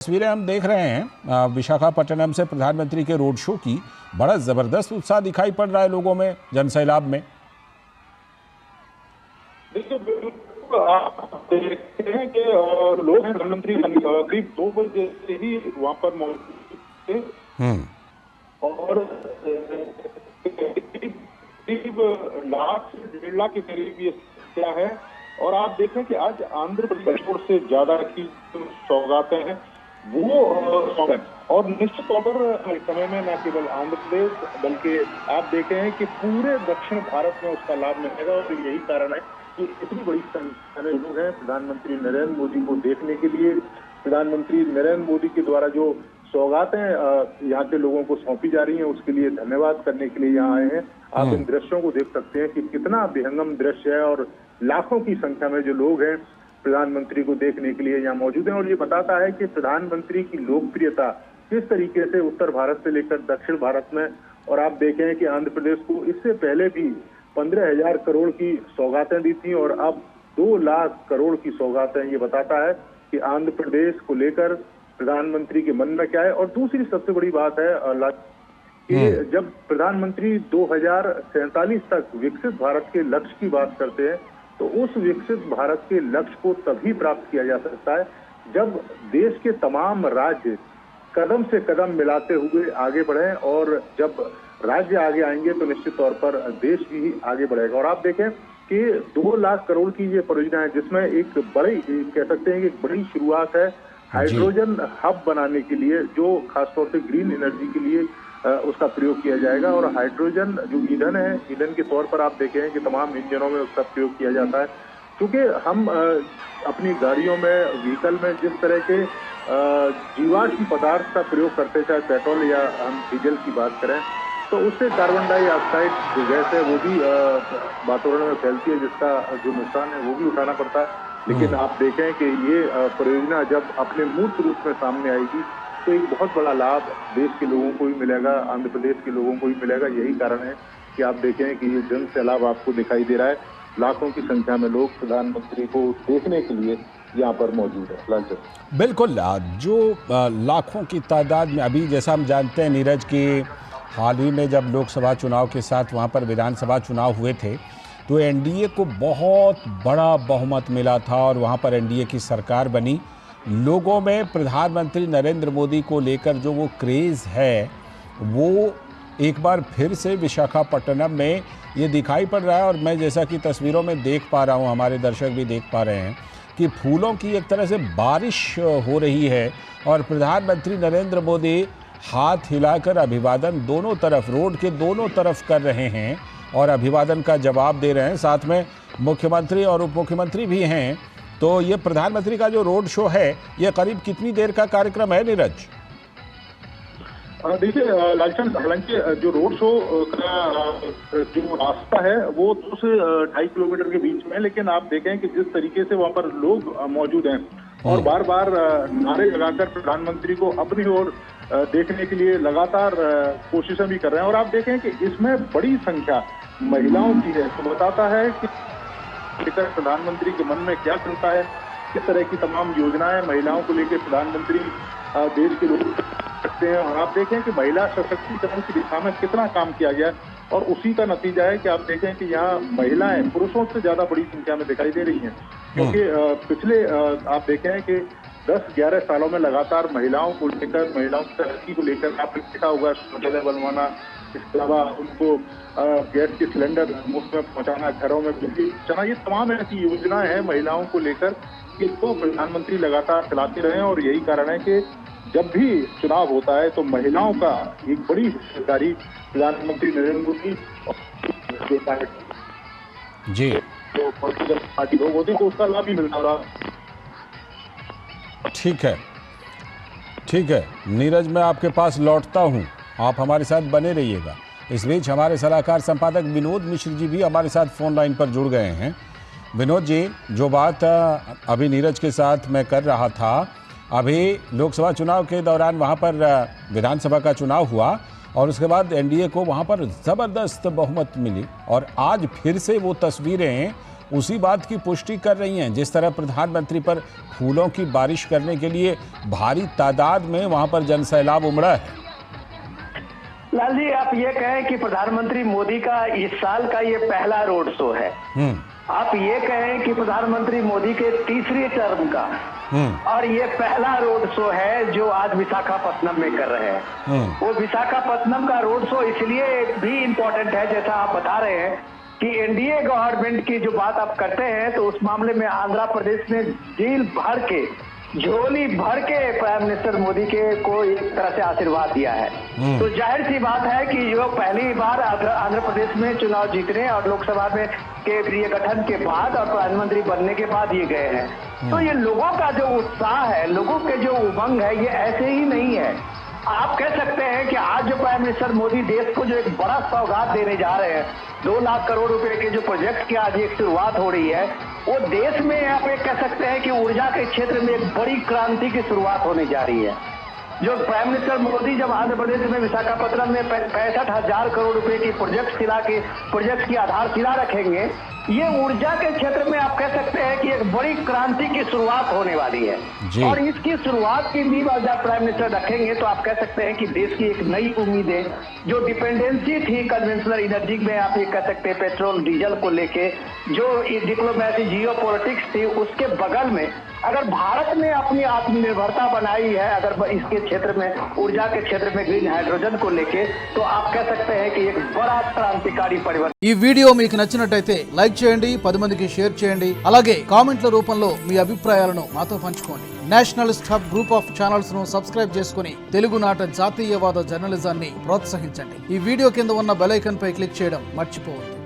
तस्वीरें हम देख रहे हैं विशाखापट्टनम से प्रधानमंत्री के रोड शो की। बड़ा जबरदस्त उत्साह दिखाई पड़ रहा है लोगों में, जनसैलाब में। देखिए, बिल्कुल आप देखते हैं कि लोग हैं, प्रधानमंत्री करीब 2 बजे से ही वहां पर मौजूद थे और करीब लाख से 1.5 लाख के करीब ये क्या है। और आप देखें कि आज आंध्र प्रदेश से ज्यादा की सौगातें हैं वो और निश्चित तौर पर इस समय में न केवल आंध्र प्रदेश बल्कि आप देखे हैं कि पूरे दक्षिण भारत में उसका लाभ मिलेगा। और यही कारण है कि इतनी बड़ी संख्या में लोग हैं प्रधानमंत्री नरेंद्र मोदी को देखने के लिए। प्रधानमंत्री नरेंद्र मोदी के द्वारा जो सौगातें यहाँ के लोगों को सौंपी जा रही हैं उसके लिए धन्यवाद करने के लिए यहाँ आए हैं। आप इन दृश्यों को देख सकते हैं कि कितना विहंगम दृश्य है और लाखों की संख्या में जो लोग हैं प्रधानमंत्री को देखने के लिए यहाँ मौजूद हैं। और ये बताता है कि प्रधानमंत्री की लोकप्रियता किस तरीके से उत्तर भारत से लेकर दक्षिण भारत में। और आप देखें कि आंध्र प्रदेश को इससे पहले भी 15,000 करोड़ की सौगातें दी थी और अब 2 लाख करोड़ की सौगातें। ये बताता है कि आंध्र प्रदेश को लेकर प्रधानमंत्री के मन में क्या है। और दूसरी सबसे बड़ी बात है कि जब प्रधानमंत्री 2047 तक विकसित भारत के लक्ष्य की बात करते हैं तो उस विकसित भारत के लक्ष्य को तभी प्राप्त किया जा सकता है जब देश के तमाम राज्य कदम से कदम मिलाते हुए आगे बढ़े। और जब राज्य आगे आएंगे तो निश्चित तौर पर देश भी आगे बढ़ेगा। और आप देखें कि 2 लाख करोड़ की ये परियोजना है जिसमें एक बड़ी, कह सकते हैं कि एक बड़ी शुरुआत है हाइड्रोजन हब बनाने के लिए, जो खासतौर से ग्रीन एनर्जी के लिए उसका प्रयोग किया जाएगा। और हाइड्रोजन जो ईंधन है, ईंधन के तौर पर आप देखें कि तमाम इंजनों में उसका प्रयोग किया जाता है। क्योंकि हम अपनी गाड़ियों में, व्हीकल में जिस तरह के जीवाश्म पदार्थ का प्रयोग करते, चाहे पेट्रोल या हम डीजल की बात करें, तो उससे कार्बन डाइऑक्साइड जो गैस है वो भी वातावरण में फैलती है, जिसका जो नुकसान है वो भी उठाना पड़ता है। लेकिन आप देखें कि ये परियोजना जब अपने मूर्त रूप में सामने आएगी तो एक बहुत बड़ा लाभ देश के लोगों को भी मिलेगा, आंध्र प्रदेश के लोगों को भी मिलेगा। यही कारण है कि आप देखें कि ये जन सैलाब आपको दिखाई दे रहा है। लाखों की संख्या में लोग प्रधानमंत्री को देखने के लिए यहाँ पर मौजूद है। लालचंद, बिल्कुल, जो लाखों की तादाद में, अभी जैसा हम जानते हैं नीरज की हाल ही में जब लोकसभा चुनाव के साथ वहाँ पर विधानसभा चुनाव हुए थे तो एनडीए को बहुत बड़ा बहुमत मिला था और वहाँ पर एनडीए की सरकार बनी। लोगों में प्रधानमंत्री नरेंद्र मोदी को लेकर जो वो क्रेज़ है वो एक बार फिर से विशाखापट्टनम में ये दिखाई पड़ रहा है। और मैं जैसा कि तस्वीरों में देख पा रहा हूँ, हमारे दर्शक भी देख पा रहे हैं कि फूलों की एक तरह से बारिश हो रही है और प्रधानमंत्री नरेंद्र मोदी हाथ हिलाकर अभिवादन दोनों तरफ, रोड के दोनों तरफ कर रहे हैं और अभिवादन का जवाब दे रहे हैं। साथ में मुख्यमंत्री और उप मुख्यमंत्री भी हैं। तो ये प्रधानमंत्री का जो रोड शो है ये करीब कितनी देर का कार्यक्रम है नीरज? देखिए लालचंद, हालांकि जो रोड शो का जो रास्ता है वो 2 से 2.5 किलोमीटर के बीच में है, लेकिन आप देखें कि जिस तरीके से वहां पर लोग मौजूद हैं और बार बार नारे लगाकर प्रधानमंत्री को अपनी ओर देखने के लिए लगातार कोशिशें भी कर रहे हैं। और आप देखें कि इसमें बड़ी संख्या महिलाओं की है, तो बताता है कि प्रधानमंत्री के मन में क्या चलता है, किस तरह की तमाम योजनाएं महिलाओं को लेकर प्रधानमंत्री देश के लोग सकते हैं। और आप देखें कि महिला सशक्तिकरण की दिशा में कितना काम किया गया और उसी का नतीजा है कि आप देखें कि यहाँ महिलाएं पुरुषों से ज्यादा बड़ी संख्या में दिखाई दे रही हैं। क्योंकि पिछले आप देखें कि 10-11 सालों में लगातार महिलाओं को लेकर, महिलाओं की तरक्की को लेकर आपने देखा होगा शौचालय बनवाना, इसके अलावा उनको गैस के सिलेंडर मुफ्त में पहुंचाना, घरों में बिजली पहुंचाना, ये तमाम ऐसी योजनाएं हैं महिलाओं को लेकर कि इसको प्रधानमंत्री लगातार चलाते रहे। और यही कारण है कि जब भी चुनाव होता है तो महिलाओं का एक बड़ी हिस्सेदारी प्रधानमंत्री नरेंद्र मोदी जी जो पॉलिटिकल पार्टी लोग होते हैं तो उसका लाभ भी मिलता रहा। ठीक है नीरज, मैं आपके पास लौटता हूँ, आप हमारे साथ बने रहिएगा। इस बीच हमारे सलाहकार संपादक विनोद मिश्र जी भी हमारे साथ फ़ोन लाइन पर जुड़ गए हैं। विनोद जी, जो बात अभी नीरज के साथ मैं कर रहा था, अभी लोकसभा चुनाव के दौरान वहाँ पर विधानसभा का चुनाव हुआ और उसके बाद एनडीए को वहाँ पर ज़बरदस्त बहुमत मिली और आज फिर से वो तस्वीरें उसी बात की पुष्टि कर रही हैं। जिस तरह प्रधानमंत्री पर फूलों की बारिश करने के लिए भारी तादाद में वहां पर जनसैलाब उमड़ा है। लाल जी, आप ये कहें कि प्रधानमंत्री मोदी का इस साल का ये पहला रोड शो है। आप ये कहें कि प्रधानमंत्री मोदी के तीसरी टर्म का और ये पहला रोड शो है जो आज विशाखापत्तनम में कर रहे हैं। वो विशाखापत्तनम का रोड शो इसलिए भी इम्पोर्टेंट है, जैसा आप बता रहे हैं कि एनडीए गवर्नमेंट की जो बात आप करते हैं, तो उस मामले में आंध्र प्रदेश ने झील भर के, झोली भर के प्राइम मिनिस्टर मोदी के को एक तरह से आशीर्वाद दिया है। तो जाहिर सी बात है कि जो पहली बार आंध्र प्रदेश में चुनाव जीतने और लोकसभा में के प्रिय गठन के बाद और प्रधानमंत्री बनने के बाद ये गए हैं। तो ये लोगों का जो उत्साह है, लोगों के जो उमंग है, ये ऐसे ही नहीं है। आप कह सकते हैं कि आज जो प्राइम मिनिस्टर मोदी देश को जो एक बड़ा सौगात देने जा रहे हैं, 2 लाख करोड़ रुपए के जो प्रोजेक्ट की आज एक शुरुआत हो रही है, वो देश में आप एक कह सकते हैं कि ऊर्जा के क्षेत्र में एक बड़ी क्रांति की शुरुआत होने जा रही है। जो प्राइम मिनिस्टर मोदी जब आंध्र प्रदेश में विशाखापत्तनम में 65,000 करोड़ रुपए की प्रोजेक्ट की आधारशिला रखेंगे, ये ऊर्जा के क्षेत्र में आप कह सकते हैं कि एक बड़ी क्रांति की शुरुआत होने वाली है। और इसकी शुरुआत की नींव जब प्राइम मिनिस्टर रखेंगे, तो आप कह सकते हैं कि देश की एक नई उम्मीदें, जो डिपेंडेंसी थी कन्वेंशनल एनर्जी में, आप ये कह सकते हैं पेट्रोल डीजल को लेके, जो डिप्लोमेसी जियो पॉलिटिक्स थी, उसके बगल में अगर भारत ने अपनी आत्मनिर्भरता बनाई है, अगर इसके क्षेत्र में, ऊर्जा के क्षेत्र में ग्रीन हाइड्रोजन को लेके, तो आप कह सकते हैं कि एक बड़ा क्रांतिकारी परिवर्तन। ఈ వీడియో మీకు నచ్చినట్టయితే లైక్ చేయండి, 10 మందికి షేర్ చేయండి. అలాగే కామెంట్ల రూపంలో మీ అభిప్రాయాలను మాతో పంచుకోండి. Nationalist hub group of channels ను సబ్స్క్రైబ్ చేసుకుని తెలుగునాట జాతీయవాద జర్నలిజాన్ని ప్రోత్సహించండి. ఈ వీడియో కింద ఉన్న బెల్ ఐకాన్ పై క్లిక్ చేయడం మర్చిపోవద్దు.